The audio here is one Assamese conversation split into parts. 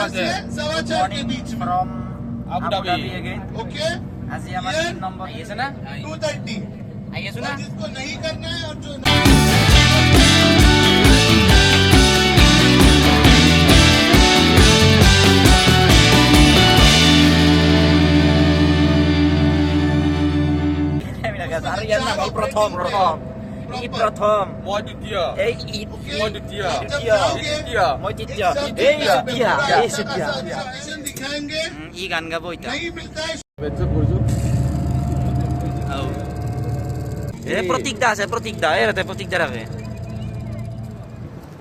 से 4:15 के बीच में from Abu Abu Dhabi. Dhabi again. Okay আজি আমার ये 3 নম্বর আইছে না 2:30 আইছে না और जिसको नहीं करना है और जो আমি না গাছ আর ইয়ার না প্রথম এই প্রথম Moi Ditia. এই ঈদ Moi Ditia. Ditia. মই তিতিয়া এই তিতিয়া এই তিতিয়া एक्शन दिखाएंगे ই গান গাবো এটা नहीं मिलता है এ প্রতীকদা আছে প্রতীকদা এতে প্রতীকদা রাখে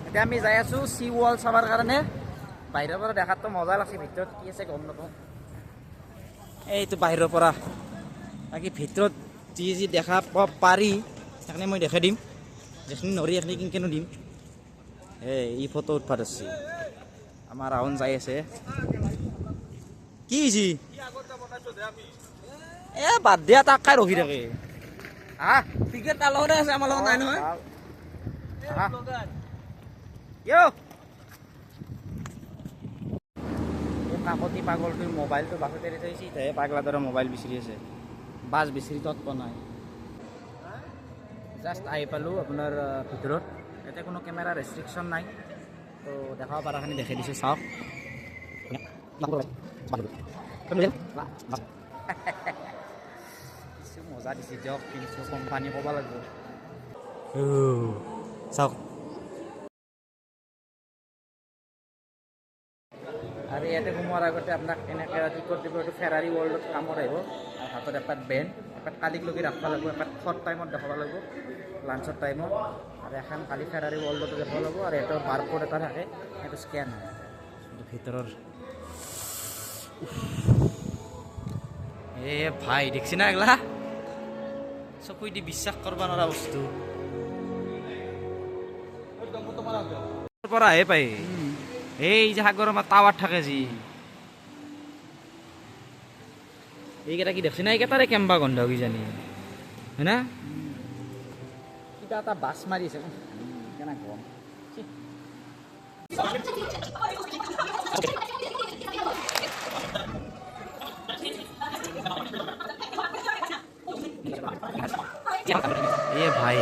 এতিয়া আমি যাই আছো সি ওয়াল চাবৰ কাৰণে বাহিৰৰ পৰা দেখাত তো মজা লাগছে ভিতৰত কি আছে গম নাপাওঁ এইটো বাহিৰৰ পৰা বাকী ভিতৰত যি যি দেখা পাৰি সেইখিনি মই দেখাই দিম যিখিনি নৰি সেইখিনি কিনকেনো দিম এই ফটো উঠবাত আছে আমাৰ ৰাউন যাই আছে কি হৈছে এ বাদ দিয়া তাক খাই ৰখি থাকে হা টিকেট তাৰ লগতে আছে আমাৰ লগত নাই নহয় ইয়ো এই কাকতি পাগলটোৰ মোবাইলটো বাছতে এৰি থৈছে এতিয়া পাগলা দৰে মোবাইল বিচাৰি আছে বাছ বিচাৰি তৎ পোৱা নাই জাষ্ট আহি পালোঁ আপোনাৰ ভিতৰত ইয়াতে কোনো কেমেৰা ৰেষ্ট্ৰিকশ্যন নাই তো দেখাব পৰাখিনি দেখাই দিছোঁ চাওক মজা দিছে দিয়ক কিন্তু কোম্পানী ক'ব লাগিব চাওক আৰু ইয়াতে সোমোৱাৰ আগতে আপোনাক এনেকৈ টিকট দিব এইটো ফেৰাৰী ৱৰ্ল্ডত কামত আহিব আৰু হাতত এপাত বেন এপাত কালিক লগি ৰাখিব লাগিব এপাত ফৰ্ট টাইমত দেখাব লাগিব লাঞ্চৰ টাইমত আৰু এখন কালি ফেৰাৰী ৱৰ্ল্ডতো দেখাব লাগিব আৰু এটা বাৰকোড এটা থাকে সেইটো স্কেন হয় ভিতৰৰ এ ভাই দেখছি না এগলা চকুই দি বিশ্বাস কৰিব নোৱাৰা বস্তু পৰা আহে পাই এই যে সাগৰৰ আমাৰ টাৱাৰ থাকে যি এইকেইটা কি দেখছি না এইকেইটাৰে কেম্বা গন্ধ কিজানি হয় না কিবা এটা বাছ মাৰি আছে কেনে গৰম ये भाई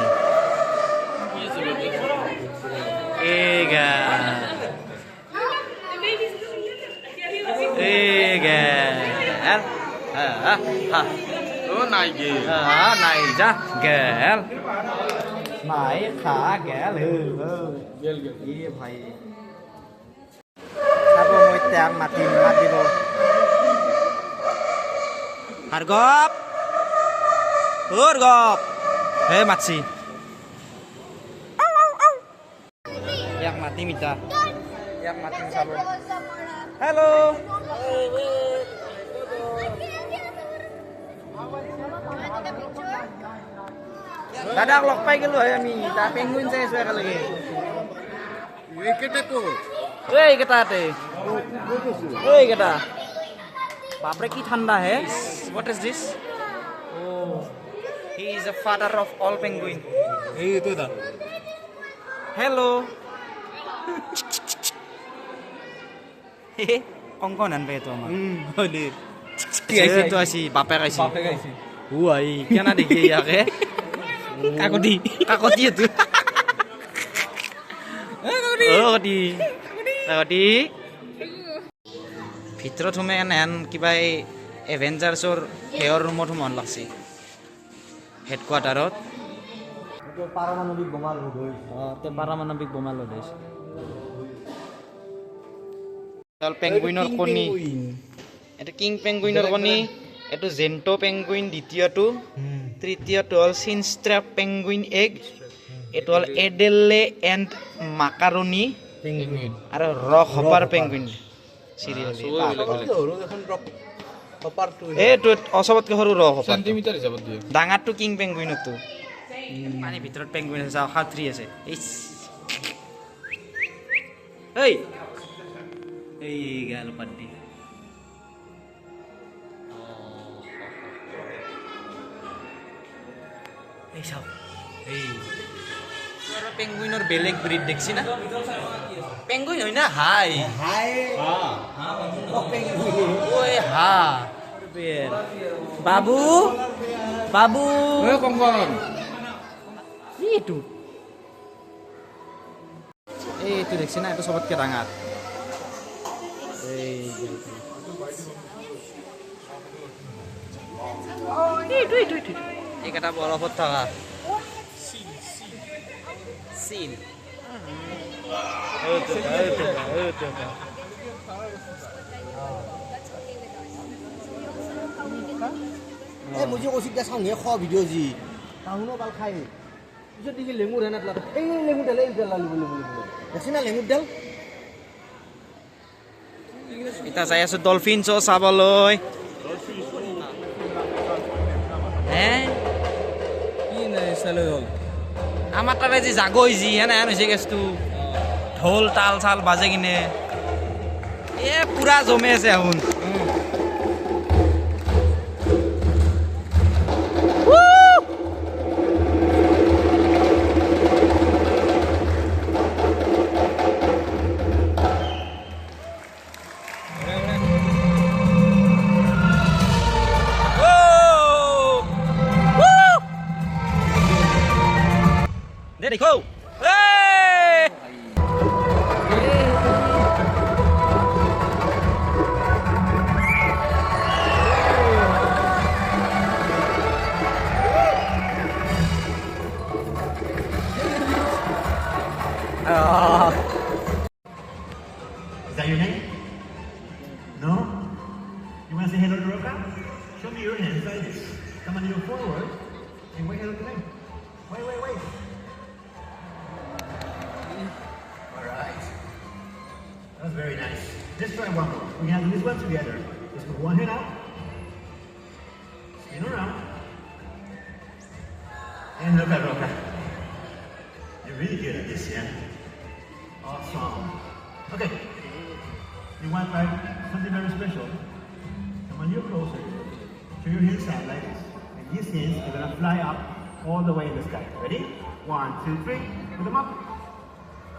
Oh, naik ge. này ra gel này khá gel Gel gel. ये भाई sabo মই ত্যাগ মাতি মাতিব হারগপ হারগপ হে মাছি yak mati minta yak mati sabo halo dadak lok pai gelo ya mi ta penguin saya suwe lagi Kita tuh. এই কেটা তে এই কেটা বাপরে কি ঠান্ডা হে what is this oh he is the father of all penguin Hey, itu dah. Hello কংকন আনবে তো আমার Boleh. তো আসি বাপে গাইছি Pakai guys. উয়াই কেনা দেখি ইয়াকে কাকতি কাকতি itu কাকতি কাকতি ভিতৰত সোমাই এন কিবা এভেঞ্জাৰ্ছৰ হেয়ৰ ৰুমত সোমাব লাগছে হেডকোৱাৰ্টাৰত Itu paramanobic bomba load hoy. তে পাৰমাণৱিক বোমা লগাইছে পেঙ্গুইনৰ কণী এটা কিং পেঙ্গুইনৰ কণী এইটো জেন্টো পেঙ্গুইন দ্বিতীয়টো তৃতীয়টো হ'ল চিনষ্ট্ৰাপ পেঙ্গুইন এগ এইটো হ'ল এডেলে এণ্ড মাকাৰণি Penguin. আৰু rock hopper penguin serially Baru kan rock. Kopar tuh. এইটো চবতকৈ সৰু rock hopper Sentimeter siapa dia? ডাঙৰটো কিং পেঙ্গুইনতো পানী ভিতৰত পেঙ্গুইন আছে চাওঁ সাঁতৰি আছে এই এই গাল পাতি এই চাওক এই পেঙ্গুইনৰ বেলেগ ব্ৰিড দেখছি না পেঙ্গুইন হয় না হাই Hai. বাবু বাবু কংকন এইটো এইটো দেখছি না এইটো চবতকে ডাঙৰ এইকেইটা বৰফত থকা চিল এই মই যে কৈছোঁ এতিয়া চাওঁ খোৱা ভিডিঅ' যি টাউনৰ পাল খাই পিছত দেখি লেঙুৰ হেনে এই লেঙুৰ ডাল দেখছি না লেঙুৰ ডাল এতিয়া যাই আছো ডলফিন শ্ব' চাবলৈ হে কি নাই চালে হ'ল আমাৰ তাতে যি জাগৈ যি হেনে হেন হৈছে কেছটো ঢোল তাল চাল বাজে কিনে পুৰা জমে আছে আহুন দেখো Is that your name? No? You want to say hello to Roca? Show me your hands like this. Come on, you forward and wait hello to them. Wait. Alright. That was very nice. Just try one more. We can do this one together. Just put one hand out. Spin around. And look at Roca. You're really good at this, yeah? Awesome. Okay. You want like something very special? Come on, you're closer. Show your hands out like this. And these hands are gonna fly up all the way in the sky. Ready? 1, 2, 3. Put them up.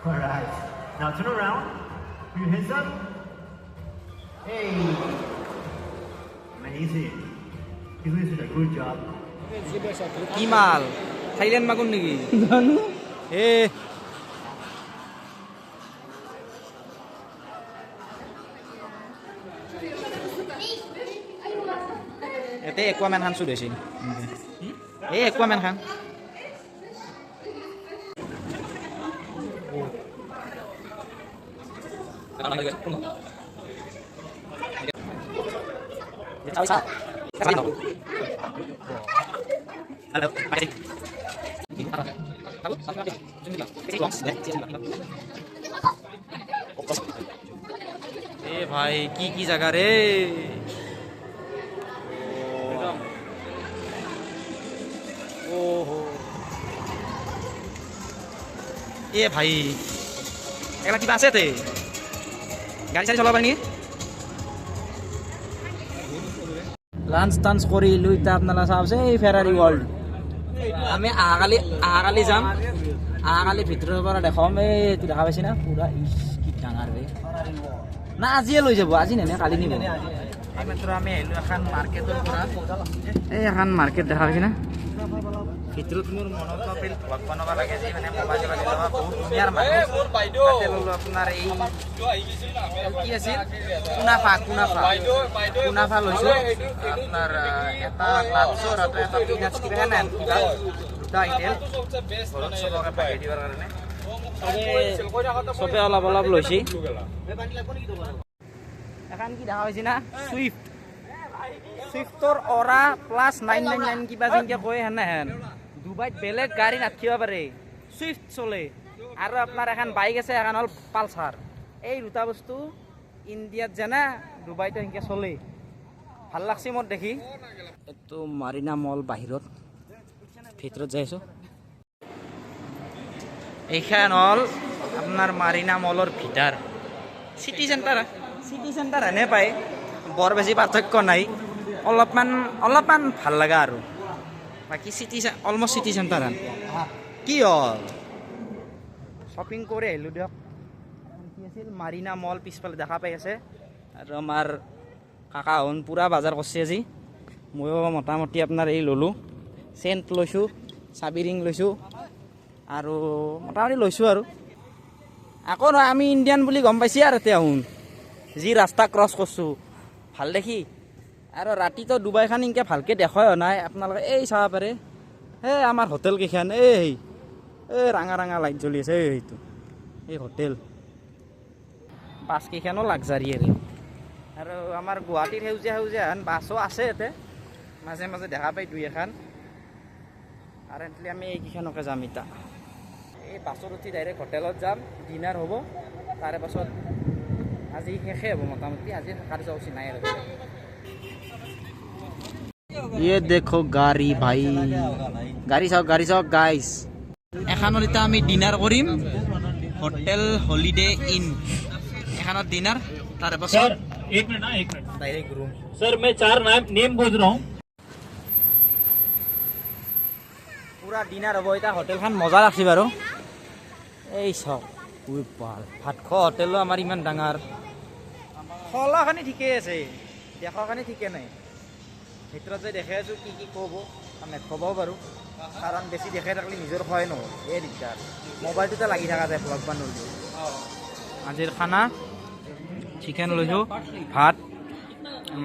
Alright. Now turn around. Put your hands up. Hey. Amazing. You did a good job. কি মাল থাইলেণ্ড মাগুৰ নেকি জানো এতে একুৱামেন খান চুৰ হৈছে একুৱামেন খান ভাই কি জায়গা ৰে ভাই এগুলা কিবা আছে তে গাড়ী চাড়ী চলাব পাৰি নেকি লাঞ্চ টাঞ্চ কৰিলোঁ এতিয়া আপোনালোকে চাওঁছে এই ফেৰাৰী ৱৰ্ল্ড আমি অহাকালি যাম অহাকালি ভিতৰৰ পৰা দেখাম এইটো দেখা পাইছে না পুৰা কি ডাঙৰ বে না আজিয়ে লৈ যাব আজি নেনে কালি নিব এইমাত্ৰ আমি আহিলোঁ এখন মাৰ্কেটৰ পৰা এই এখন মাৰ্কেট দেখা পাইছে না ভিতৰত মোৰ মনত আছিল ভ্লগ বনাব লাগে যে মানে মোবাইল ল'ব বহুত ধুনীয়াৰ মানুহ তাতে ল'লোঁ আপোনাৰ এই কি আছিল কুনাফা লৈছোঁ আপোনাৰ এটা গ্লাভছৰ আৰু এটা পিনাটছ কিবা নাই কিবা দুটা আইটেম ঘৰত চবকে বাঢ়ি দিবৰ কাৰণে চবে অলপ অলপ লৈছে এখন কি দেখা পাইছে না চুইফ্টৰ অৰা প্লাছ 999 কিবা যেনেকৈ কয় হেন ডুবাইত বেলেগ গাড়ী নাথাকিব পাৰে চুইফ্ট চলে আৰু আপোনাৰ এখন বাইক আছে এখন হ'ল পালচাৰ এই দুটা বস্তু ইণ্ডিয়াত জানা ডুবাইতো সেনেকৈ চলে ভাল লাগছে মোৰ দেখি এইটো মাৰিনা মল বাহিৰত ভিতৰত যাই আছোঁ এইখন হ'ল আপোনাৰ মাৰিনা মলৰ ভিতৰ চিটি চেণ্টাৰ হেনে পায় বৰ বেছি পাৰ্থক্য নাই অলপমান ভাল লগা আৰু বাকী অলমষ্ট চিটি চেণ্টাৰ কি হ'ল শ্বপিং কৰি আহিলোঁ দিয়ক কি আছিল মাৰিনা মল পিছফালে দেখা পাই আছে আৰু আমাৰ কাকাহঁত পূৰা বজাৰ কৰিছে আজি ময়ো মোটামুটি আপোনাৰ এই ল'লোঁ চেণ্ট লৈছোঁ চাবি ৰিং লৈছোঁ আৰু মোটামুটি লৈছোঁ আৰু আকৌ নহয় আমি ইণ্ডিয়ান বুলি গম পাইছে আৰু এতিয়া শুন যি ৰাস্তা ক্ৰছ কৰিছোঁ ভাল দেখি আৰু ৰাতিটো ডুবাইখন এনেকৈ ভালকৈ দেখুৱাই নাই আপোনালোকে এই চাব পাৰে এই আমাৰ হোটেল কেইখন এই ৰাঙা ৰাঙা লাইট জ্বলি আছে এইটো এই হোটেল বাছকেইখনো লাক্সাৰিয়েৰে আৰু আমাৰ গুৱাহাটীৰ সেউজীয়া সেউজীয়া এখন বাছো আছে ইয়াতে মাজে মাজে দেখা পাই দুই এখন কাৰেণ্টলি আমি এইকেইখনকে যাম এতিয়া এই বাছত উঠি ডাইৰেক্ট হোটেলত যাম ডিনাৰ হ'ব তাৰে পাছত আজি শেষে হ'ব মোটামুটি আজি কাৰ্যসূচী নাই আৰু ये देखो गाड़ी भाई गाड़ी চাওক গাইজ এখানত এতিয়া আমি ডিনাৰ কৰিম হোটেল হলিডে ইন এখানত ডিনাৰ তাৰে পাছত सर एक मिनट ना एक मिनट ডাইৰেক্ট ৰুম सर मैं 4 नेम बोल रहा हूँ পুৰা ডিনাৰ হ'ব এতিয়া হোটেলখন মজা লাগছে বাৰু এই চাওক উই পাল ভাত খোৱা হোটেলো আমাৰ ইমান ডাঙৰ খোলাখিনি ঠিকেই আছে দেখাখিনি ঠিকে নাই ভিতৰত যে দেখাই আছোঁ কি কি ক'ব আমি ক'বও পাৰোঁ কাৰণ বেছি দেখাই থাকিলে নিজৰ খোৱাই নহ'ল এই দিগদাৰ মোবাইলটোতে লাগি থকা যায় ব্লগ বানলি আজিৰ খানা চিকেন লৈছোঁ ভাত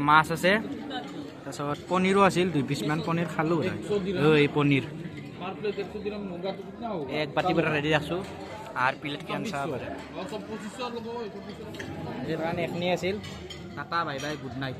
মাছ আছে তাৰপিছত পনীৰো আছিল 2 পিচমান পনীৰ খালোঁ এই পনীৰ এক বাটি পৰা ৰেডি ৰাখছোঁ আৰু প্লেট কেন চাব আজিৰ কাৰণে এইখিনি আছিল tata bye bye good night